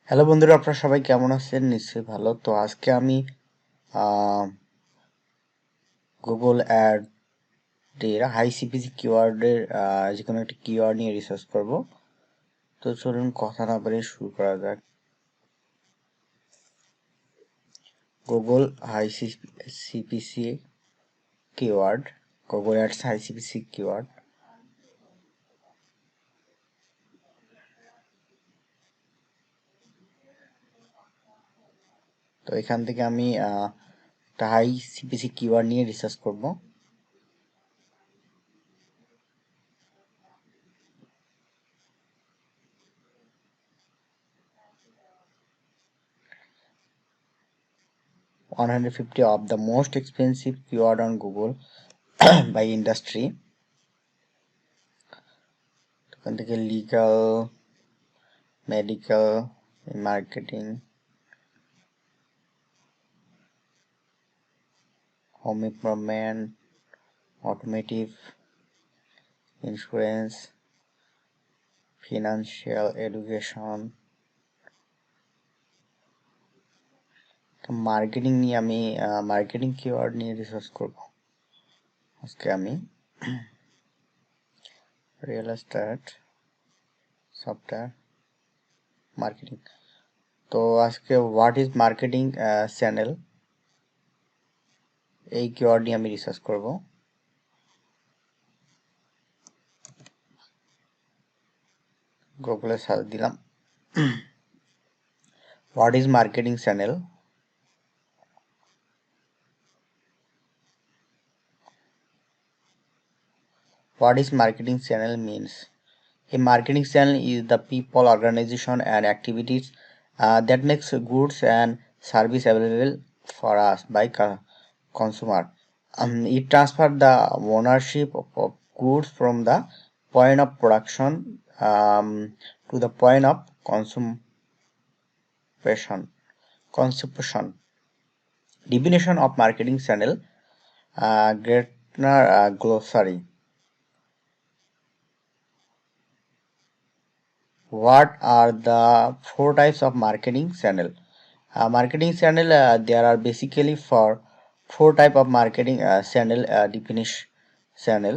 Hello বন্ধুরা, আপনারা সবাই কেমন আছেন? নিশ্চয়ই ভালো। তো আজকে আমি গুগল অ্যাড এর হাই সিপিসি কিওয়ার্ডের যে কোনো একটা কিওয়ার্ড নিয়ে রিসার্চ করব। তো চলুন কথা না বলে শুরু করা যাক। Google high CPC keyword, Google ads high CPC keyword. তো এখান থেকে আমি একটা হাই সিপিসি কিওয়ার্ড নিয়ে রিসার্চ করব। 150 of the most expensive keyword on Google by industry. এখান থেকে legal, medical, marketing, home improvement, automotive, insurance, financial, education, marketing নিয়ে আমি মার্কেটিং কিওয়ার্ড নিয়ে রিসার্চ করব আজকে আমি। Real estate, software, marketing. তো আজকে হোয়াট ইজ মার্কেটিং চ্যানেল, এই কিওয়ার্ড নিয়ে আমি রিসার্চ করব। গুগলে সার্চ দিলাম what is marketing channel. What is marketing channel means? A marketing channel is the people, organization, and activities that makes goods and service available for us by consumer. It transfer the ownership of goods from the point of production to the point of consumption. Definition of marketing channel, Gartner glossary. What are the four types of marketing channel? Marketing channel, there are basically four type of marketing channel definition. Channel,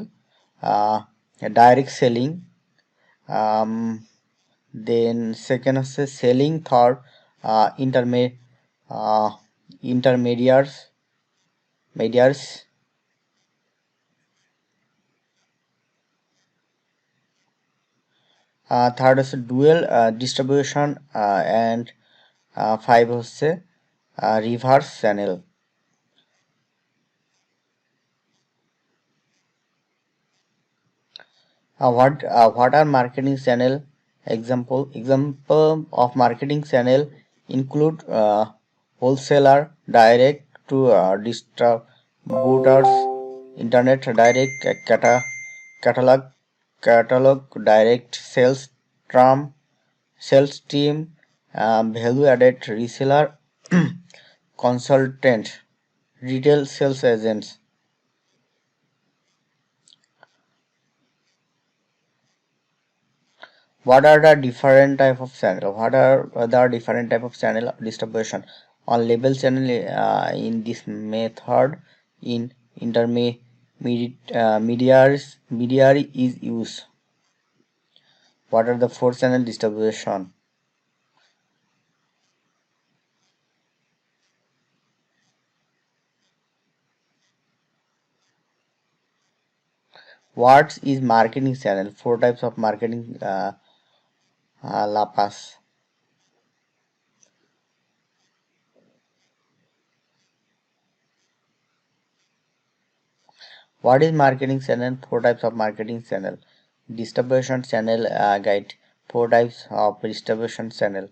direct selling, um, then second is selling, third intermediaries, third is dual distribution, and five হচ্ছে reverse channel. What are marketing channel? Example of marketing channel include wholesaler, direct to distributors, internet direct, catalog direct, sales team, value added reseller, consultant, retail sales agents. What are the different type of channel? What are the different type of channel distribution? On label channel, in this method, in intermediary is used. What are the four channel distribution? What is marketing channel? Four types of marketing lapas. What is marketing channel? Four types of marketing channel. Distribution channel guide. Four types of distribution channel.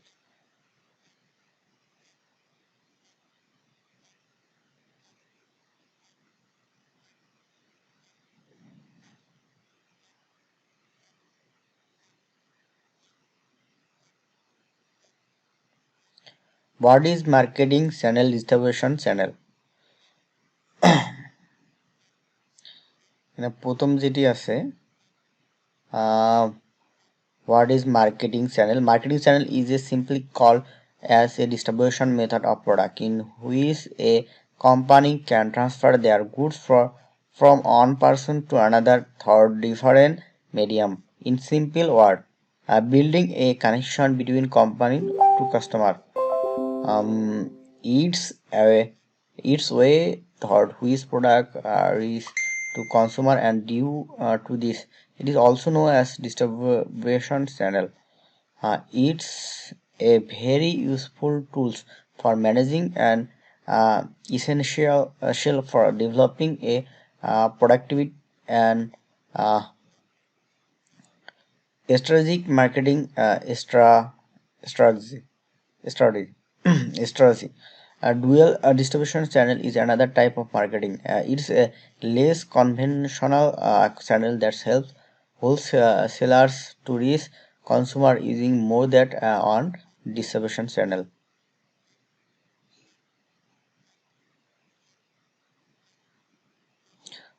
What is marketing channel distribution channel? প্রথম যেটি আছে What is marketing channel? Marketing channel is a simply called as a distribution method of product in which a company can transfer their goods from one person to another through different medium. In simple word, building a connection between company to customer. Um, it's a its way thought which product is to consumer and due to this. It is also known as distribution channel. It's a very useful tools for managing and essential for developing a productivity and uh, strategic marketing strategy. Strategy. Strategy. A dual distribution channel is another type of marketing. It's a less conventional channel that helps wholesalers to reach consumer using more than one distribution channel.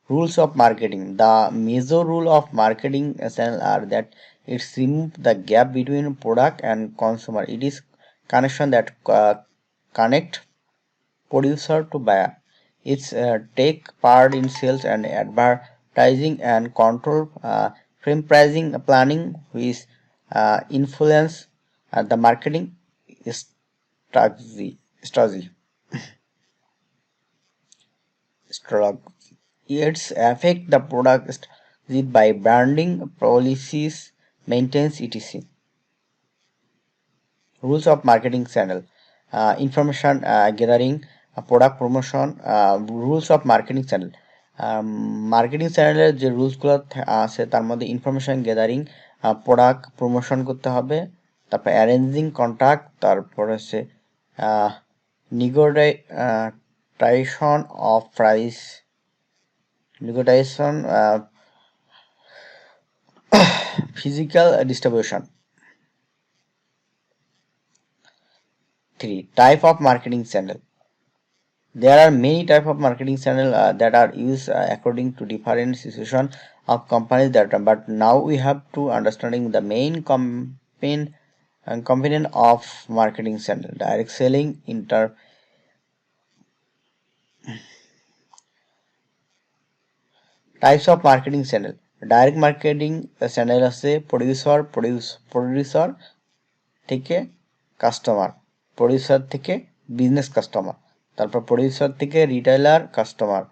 Rules of marketing. The major rule of marketing channel are that it's remove the gap between product and consumer. It is connection that connect producer to buyer. It's take part in sales and advertising and control frame pricing planning which influence the marketing strategy. strategy. It's affect the product strategy by branding policies, maintenance, etc. Rules of marketing channel, information gathering, product promotion, rules of marketing channel. Marketing চ্যানেলের যে রুলসগুলো আছে তার মধ্যে information gathering, product promotion করতে হবে, তারপর arranging contact, তারপর হচ্ছে negotiation of price, negotiation physical distribution. 3. Type of marketing channel. There are many type of marketing channel that are used according to different situation of companies but now we have to understanding the main component of marketing channel. Direct selling, types of marketing channel. Direct marketing channel আছে producer থেকে customer, producer থেকে business customer, তারপর producer থেকে retailer customer,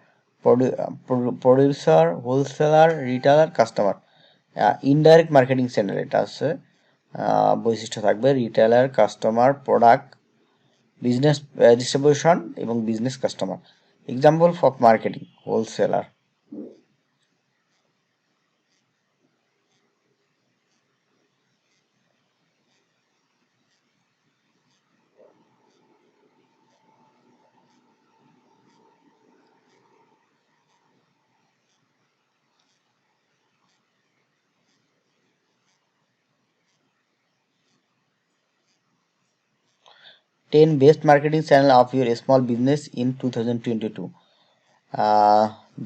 producer wholesaler retailer customer. Indirect marketing channel এটা আছে বৈশিষ্ট্য থাকবে retailer customer product business distribution এবং business customer. Example of marketing wholesaler. 10 best marketing channel of your small business in 2022.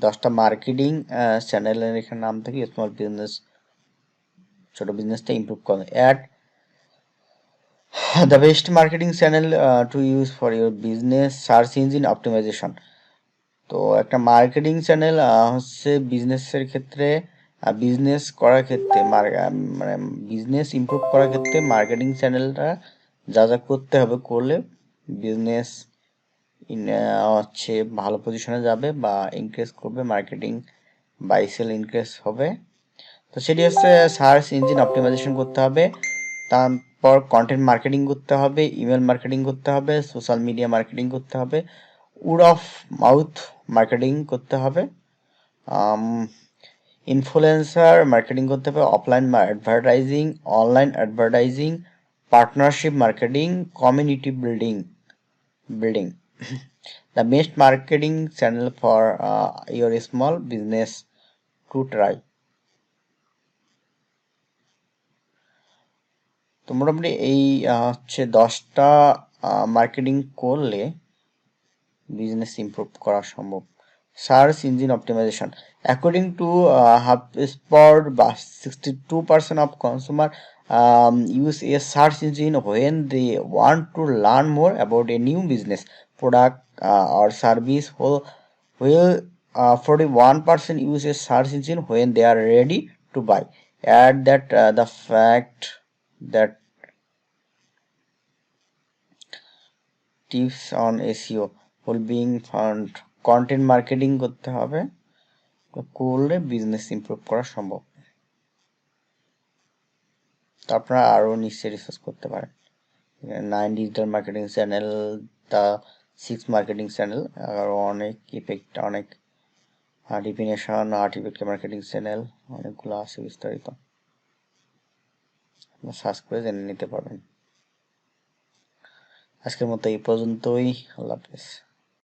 10টা marketing চ্যানেলের এখানে নাম থেকে স্মল বিজনেস ছোট বিজনেসটা ইমপ্রুভ করে। And the best marketing channel to use for your business search engine optimisation. তো একটা মার্কেটিং চ্যানেল হচ্ছে বিজনেসের ক্ষেত্রে বিজনেস করার ক্ষেত্রে মানে বিজনেস ইমপ্রুভ করার ক্ষেত্রে মার্কেটিং চ্যানেলটা যা যা করতে হবে করলে বিজনেস হচ্ছে ভালো পজিশনে যাবে বা ইনক্রিজ করবে, মার্কেটিং বাই সেল ইনক্রিজ হবে। তো সেটি হচ্ছে সার্চ ইঞ্জিন অপটিমাইজেশন করতে হবে, তারপর কন্টেন্ট মার্কেটিং করতে হবে, ইমেল মার্কেটিং করতে হবে, সোশ্যাল মিডিয়া মার্কেটিং করতে হবে, উড অফ মাউথ মার্কেটিং করতে হবে, ইনফ্লুয়েন্সার মার্কেটিং করতে হবে, offline advertising, online advertising, partnership marketing, community building. The best marketing channel for your small business to try. তো মোটামুটি এই হচ্ছে 10টা মার্কেটিং করলে বিজনেস ইমপ্রুভ করা সম্ভব। Search engine optimization. According to HubSpot, 62% of consumers use a search engine when they want to learn more about a new business, product, or service. While 41% use a search engine when they are ready to buy. Add that the fact that tips on SEO will being found, content marketing করতে হবে, করলে business improve করা সম্ভব। তো আপনারা আরও নিশ্চয়ই research করতে পারেন। 9 digital marketing channel, the 6 marketing channel, আরও অনেক ইফেক্ট, অনেক ডিফিনেশন, আর্টিফিক্ট মার্কেটিং চ্যানেল, অনেকগুলো আছে বিস্তারিত, সার্চ করে জেনে নিতে পারবেন। আজকের মতো এই পর্যন্তই। আল্লাহ হাফেজ।